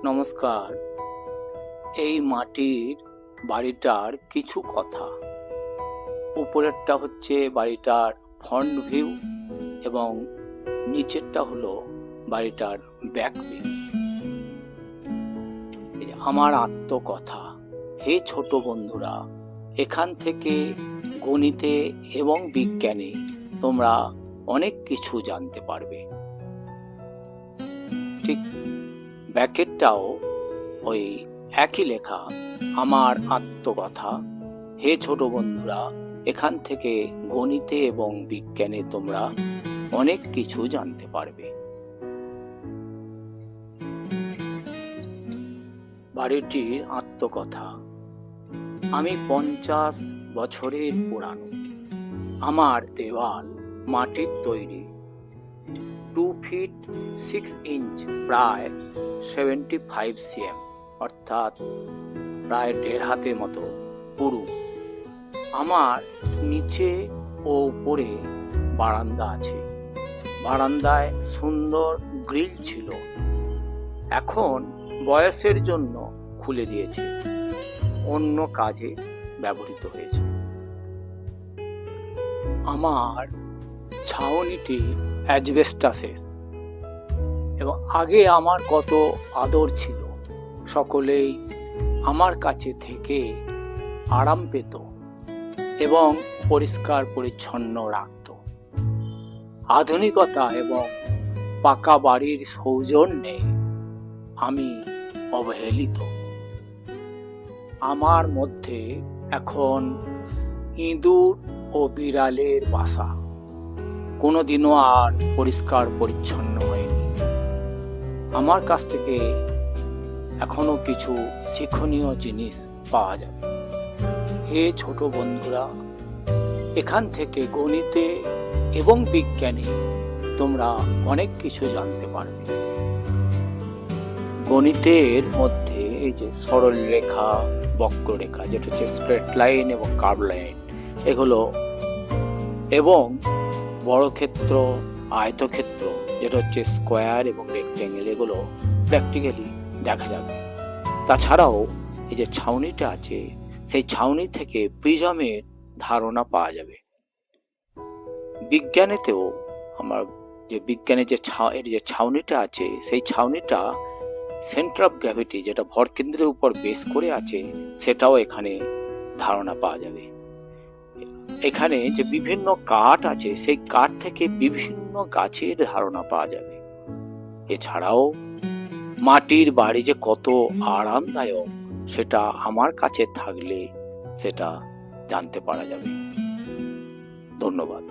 নমস্কার। এই মাটির বাড়িটার কিছু কথা। উপরেরটা হচ্ছে বাড়িটার ফ্রন্ট ভিউ এবং নিচেরটা হলো বাড়িটার ব্যাক ভিউ। আমার আত্মকথা। হে ছোট বন্ধুরা, এখান থেকে গণিতে এবং বিজ্ঞানে তোমরা অনেক কিছু জানতে পারবে। ঠিক ব্যাকেটটাও ওই একই লেখা, আমার আত্মকথা। হে ছোট বন্ধুরা, এখান থেকে গণিতে এবং বিজ্ঞানে তোমরা অনেক কিছু জানতে পারবে। বাড়িটির আত্মকথা। আমি 50 বছরের পুরানো। আমার দেওয়াল মাটির তৈরি, 2 ফিট 6 ইঞ্চ, প্রায় 75 cm, অর্থাৎ প্রায় 1.5 হাতের মতো পুরু। আমার নিচে ও উপরে বারান্দা আছে। বারান্দায় সুন্দর গ্রিল ছিল, এখন বয়সের জন্য খুলে দিয়েছে, অন্য কাজে ব্যবহৃত হয়েছে। আমার ছাউনিটি অ্যাজবেস্টাসের, এবং আগে আমার কত আদর ছিল। সকলেই আমার কাছে থেকে আরাম পেত এবং পরিষ্কার পরিচ্ছন্ন রাখত। আধুনিকতা এবং পাকা বাড়ির সৌজন্যে আমি অবহেলিত। আমার মধ্যে এখন ইঁদুর ও বিড়ালের বাসা। কোনোদিনও আর পরিষ্কার পরিচ্ছন্ন হয়নি। আমার কাছ থেকে এখনো কিছু শিক্ষণীয় জিনিস পাওয়া যাবে। হে ছোট বন্ধুরা, এখান থেকে গণিতে এবং বিজ্ঞানে তোমরা অনেক কিছু জানতে পারবে। গণিতের মধ্যে এই যে সরল রেখা, বক্ররেখা, যেটা হচ্ছে স্ট্রেট লাইন এবং কার্ভ লাইন, এগুলো, এবং বর্গক্ষেত্র, আয়তক্ষেত্র, যেটা হচ্ছে স্কোয়ার এবং রেক্টেঙ্গেল, এগুলো প্র্যাকটিক্যালি দেখা যাবে। তাছাড়াও এই যে ছাউনিটা আছে, সেই ছাউনি থেকে প্রিজমের ধারণা পাওয়া যাবে। বিজ্ঞানেতেও আমার যে বিজ্ঞানের যে ছাউনিটা আছে, সেই ছাউনিটা সেন্টার অফ গ্র্যাভিটি, যেটা ভরকেন্দ্রের উপর বেস করে আছে, সেটাও এখানে ধারণা পাওয়া যাবে। এখানে যে বিভিন্ন কাঠ আছে, সেই কাঠ থেকে বিভিন্ন গাছের ধারণা পাওয়া যাবে। এছাড়াও মাটির বাড়ি যে কত আরামদায়ক, সেটা আমার কাছে থাকলে সেটা জানতে পারা যাবে। ধন্যবাদ।